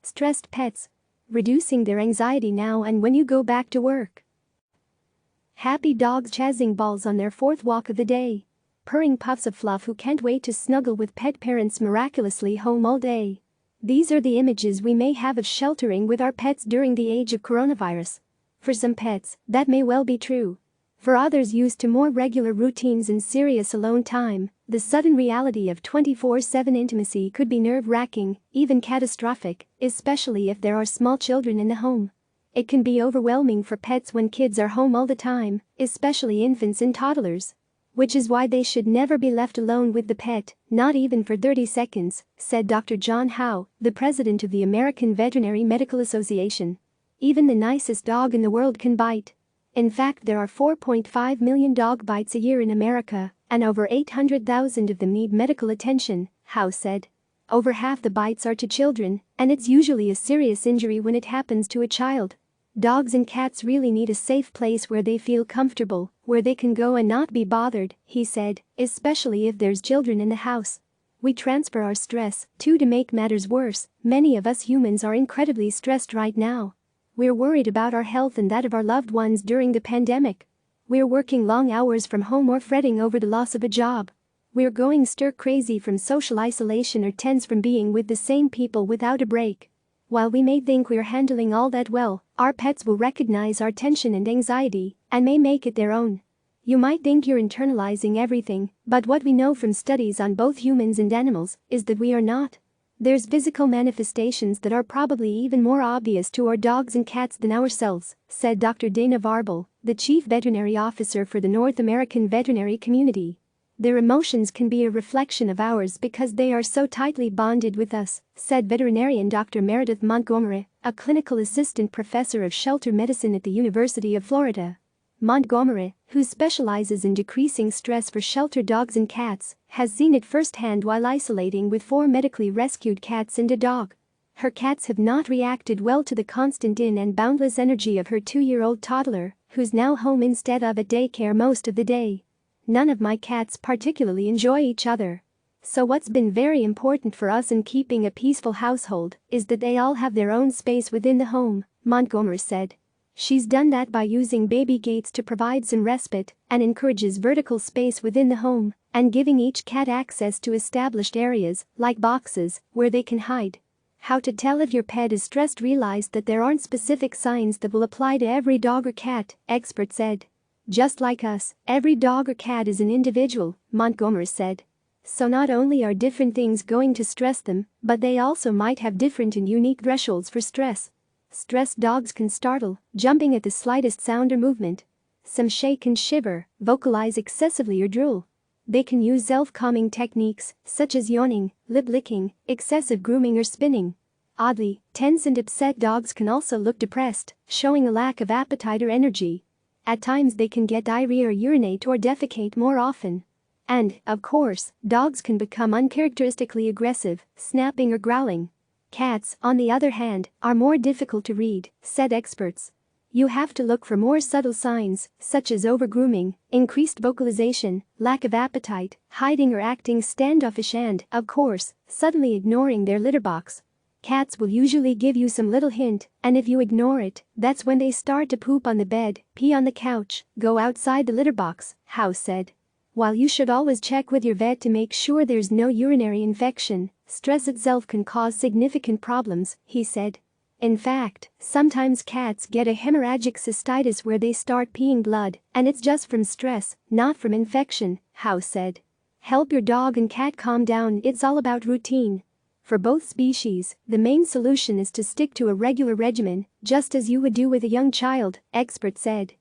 stressed pets, reducing their anxiety now and when you go back to work. Happy dogs chasing balls on their fourth walk of the day. Purring puffs of fluff who can't wait to snuggle with pet parents miraculously home all day. These are the images we may have of sheltering with our pets during the age of coronavirus. For some pets, that may well be true. For others used to more regular routines and serious alone time, the sudden reality of 24/7 intimacy could be nerve-wracking, even catastrophic, especially if there are small children in the home. It can be overwhelming for pets when kids are home all the time, especially infants and toddlers. Which is why they should never be left alone with the pet, not even for 30 seconds, said Dr. John Howe, the president of the American Veterinary Medical Association. Even the nicest dog in the world can bite. In fact, there are 4.5 million dog bites a year in America, and over 800,000 of them need medical attention, Howe said. Over half the bites are to children, and it's usually a serious injury when it happens to a child. Dogs and cats really need a safe place where they feel comfortable, where they can go and not be bothered, he said, especially if there's children in the house. We transfer our stress, too. To make matters worse, many of us humans are incredibly stressed right now. We're worried about our health and that of our loved ones during the pandemic. We're working long hours from home or fretting over the loss of a job. We're going stir-crazy from social isolation or tense from being with the same people without a break. While we may think we're handling all that well, our pets will recognize our tension and anxiety and may make it their own. You might think you're internalizing everything, but what we know from studies on both humans and animals is that we are not. There's physical manifestations that are probably even more obvious to our dogs and cats than ourselves, said Dr. Dana Varble, the chief veterinary officer for the North American veterinary community. Their emotions can be a reflection of ours because they are so tightly bonded with us, said veterinarian Dr. Meredith Montgomery, a clinical assistant professor of shelter medicine at the University of Florida. Montgomery, who specializes in decreasing stress for shelter dogs and cats, has seen it firsthand while isolating with 4 medically rescued cats and a dog. Her cats have not reacted well to the constant in and boundless energy of her 2-year-old toddler, who's now home instead of at daycare most of the day. None of my cats particularly enjoy each other. So what's been very important for us in keeping a peaceful household is that they all have their own space within the home, Montgomery said. She's done that by using baby gates to provide some respite and encourages vertical space within the home and giving each cat access to established areas, like boxes, where they can hide. How to tell if your pet is stressed? Realize that there aren't specific signs that will apply to every dog or cat, experts said. Just like us, every dog or cat is an individual, Montgomery said. So not only are different things going to stress them, but they also might have different and unique thresholds for stress. Stressed dogs can startle, jumping at the slightest sound or movement. Some shake and shiver, vocalize excessively or drool. They can use self-calming techniques, such as yawning, lip licking, excessive grooming or spinning. Oddly, tense and upset dogs can also look depressed, showing a lack of appetite or energy. At times they can get diarrhea or urinate or defecate more often. And, of course, dogs can become uncharacteristically aggressive, snapping or growling. Cats, on the other hand, are more difficult to read, said experts. You have to look for more subtle signs, such as overgrooming, increased vocalization, lack of appetite, hiding or acting standoffish and, of course, suddenly ignoring their litter box. Cats will usually give you some little hint, and if you ignore it, that's when they start to poop on the bed, pee on the couch, go outside the litter box, Howe said. While you should always check with your vet to make sure there's no urinary infection, stress itself can cause significant problems, he said. In fact, sometimes cats get a hemorrhagic cystitis where they start peeing blood, and it's just from stress, not from infection, Howe said. Help your dog and cat calm down. It's all about routine. For both species, the main solution is to stick to a regular regimen, just as you would do with a young child, experts said.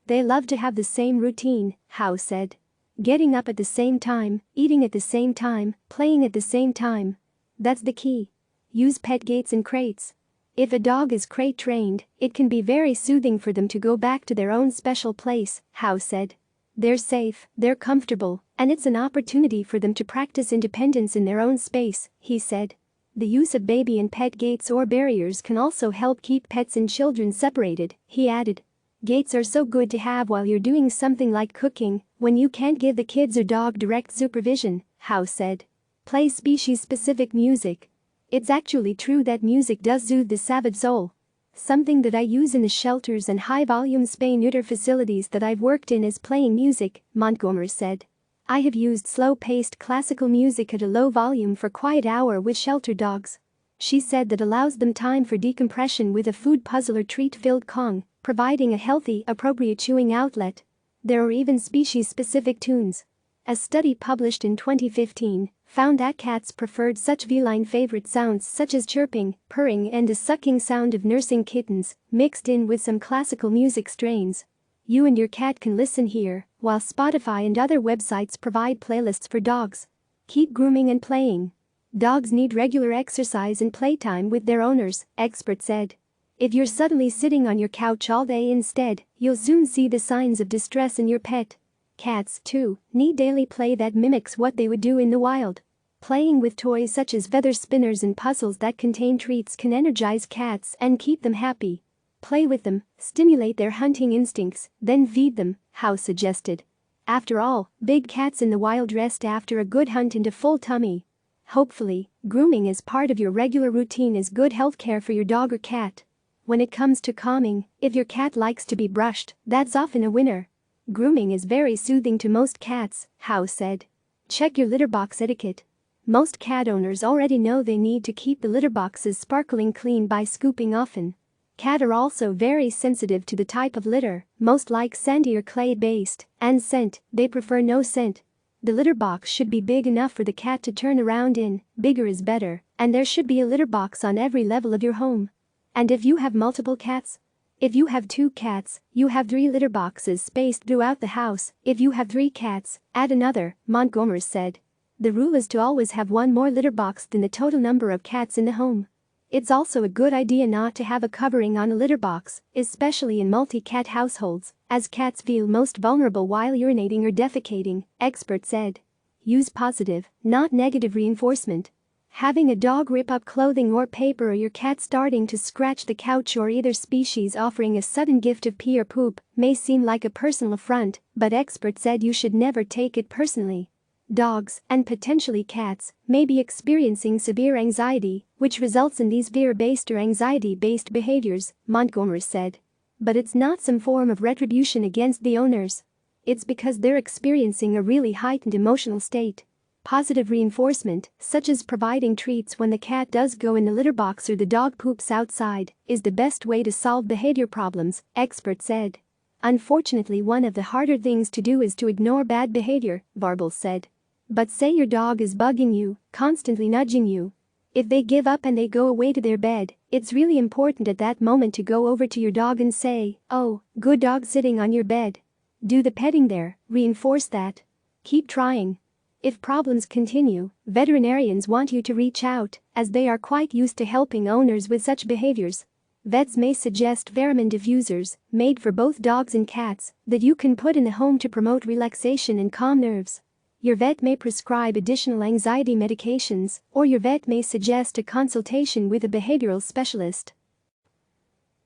They love to have the same routine, Howe said. Getting up at the same time, eating at the same time, playing at the same time. That's the key. Use pet gates and crates. If a dog is crate trained, it can be very soothing for them to go back to their own special place, Howe said. They're safe, they're comfortable, and it's an opportunity for them to practice independence in their own space, he said. The use of baby and pet gates or barriers can also help keep pets and children separated, he added. Gates are so good to have while you're doing something like cooking, when you can't give the kids or dog direct supervision, Howe said. Play species-specific music. It's actually true that music does soothe the savage soul. Something that I use in the shelters and high-volume spay-neuter facilities that I've worked in is playing music, Montgomery said. I have used slow-paced classical music at a low volume for quiet hour with shelter dogs. She said that allows them time for decompression with a food puzzle or treat-filled Kong, providing a healthy, appropriate chewing outlet. There are even species-specific tunes. A study published in 2015 found that cats preferred such feline favorite sounds such as chirping, purring and the sucking sound of nursing kittens, mixed in with some classical music strains. You and your cat can listen here, while Spotify and other websites provide playlists for dogs. Keep grooming and playing. Dogs need regular exercise and playtime with their owners, experts said. If you're suddenly sitting on your couch all day instead, you'll soon see the signs of distress in your pet. Cats, too, need daily play that mimics what they would do in the wild. Playing with toys such as feather spinners and puzzles that contain treats can energize cats and keep them happy. Play with them, stimulate their hunting instincts, then feed them, Howe suggested. After all, big cats in the wild rest after a good hunt and a full tummy. Hopefully, grooming as part of your regular routine is good healthcare for your dog or cat. When it comes to calming, if your cat likes to be brushed, that's often a winner. Grooming is very soothing to most cats, Howe said. Check your litter box etiquette. Most cat owners already know they need to keep the litter boxes sparkling clean by scooping often. Cats are also very sensitive to the type of litter, most like sandy or clay-based, and scent, they prefer no scent. The litter box should be big enough for the cat to turn around in, bigger is better, and there should be a litter box on every level of your home. And if you have multiple cats? If you have 2 cats, you have 3 litter boxes spaced throughout the house. If you have 3 cats, add another, Montgomery said. The rule is to always have one more litter box than the total number of cats in the home. It's also a good idea not to have a covering on a litter box, especially in multi-cat households, as cats feel most vulnerable while urinating or defecating, experts said. Use positive, not negative reinforcement. Having a dog rip up clothing or paper or your cat starting to scratch the couch or either species offering a sudden gift of pee or poop may seem like a personal affront, but experts said you should never take it personally. Dogs, and potentially cats, may be experiencing severe anxiety, which results in these fear-based or anxiety-based behaviors, Montgomery said. But it's not some form of retribution against the owners. It's because they're experiencing a really heightened emotional state. Positive reinforcement, such as providing treats when the cat does go in the litter box or the dog poops outside, is the best way to solve behavior problems, experts said. Unfortunately, one of the harder things to do is to ignore bad behavior, Varble said. But say your dog is bugging you, constantly nudging you. If they give up and they go away to their bed, it's really important at that moment to go over to your dog and say, "Oh, good dog sitting on your bed." Do the petting there, reinforce that. Keep trying. If problems continue, veterinarians want you to reach out, as they are quite used to helping owners with such behaviors. Vets may suggest pheromone diffusers, made for both dogs and cats, that you can put in the home to promote relaxation and calm nerves. Your vet may prescribe additional anxiety medications, or your vet may suggest a consultation with a behavioral specialist.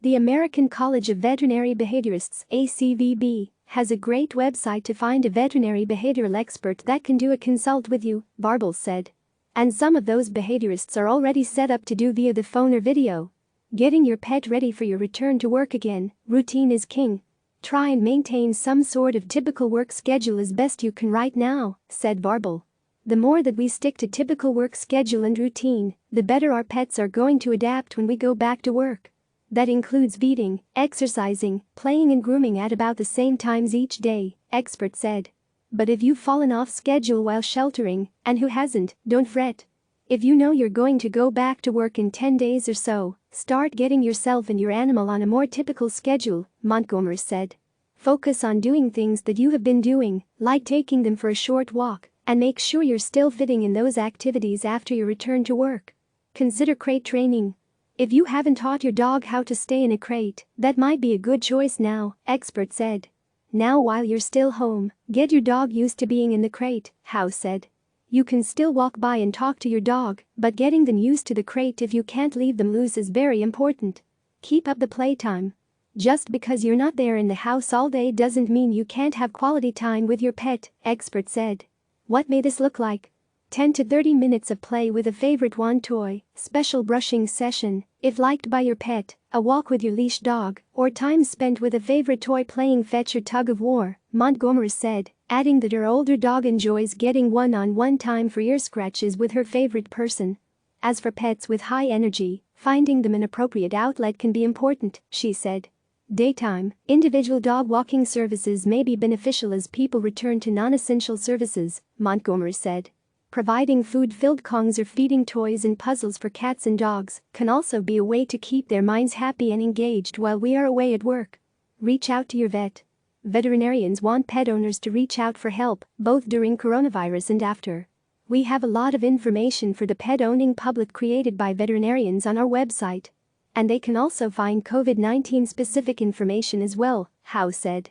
The American College of Veterinary Behaviorists, ACVB, has a great website to find a veterinary behavioral expert that can do a consult with you, Varble said. And some of those behaviorists are already set up to do via the phone or video. Getting your pet ready for your return to work again, routine is king. Try and maintain some sort of typical work schedule as best you can right now, said Varble. The more that we stick to typical work schedule and routine, the better our pets are going to adapt when we go back to work. That includes feeding, exercising, playing and grooming at about the same times each day, experts said. But if you've fallen off schedule while sheltering, and who hasn't, don't fret. If you know you're going to go back to work in 10 days or so, start getting yourself and your animal on a more typical schedule, Montgomery said. Focus on doing things that you have been doing, like taking them for a short walk, and make sure you're still fitting in those activities after your return to work. Consider crate training. If you haven't taught your dog how to stay in a crate, that might be a good choice now, experts said. Now while you're still home, get your dog used to being in the crate, Howe said. You can still walk by and talk to your dog, but getting them used to the crate if you can't leave them loose is very important. Keep up the playtime. Just because you're not there in the house all day doesn't mean you can't have quality time with your pet, experts said. What may this look like? 10 to 30 minutes of play with a favorite wand toy, special brushing session, if liked by your pet, a walk with your leash dog, or time spent with a favorite toy playing fetch or tug of war, Montgomery said, adding that her older dog enjoys getting one-on-one time for ear scratches with her favorite person. As for pets with high energy, finding them an appropriate outlet can be important, she said. Daytime, individual dog walking services may be beneficial as people return to non-essential services, Montgomery said. Providing food-filled Kongs or feeding toys and puzzles for cats and dogs can also be a way to keep their minds happy and engaged while we are away at work. Reach out to your vet. Veterinarians want pet owners to reach out for help, both during coronavirus and after. We have a lot of information for the pet-owning public created by veterinarians on our website. And they can also find COVID-19 specific information as well, Howe said.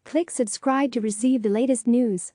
Click subscribe to receive the latest news.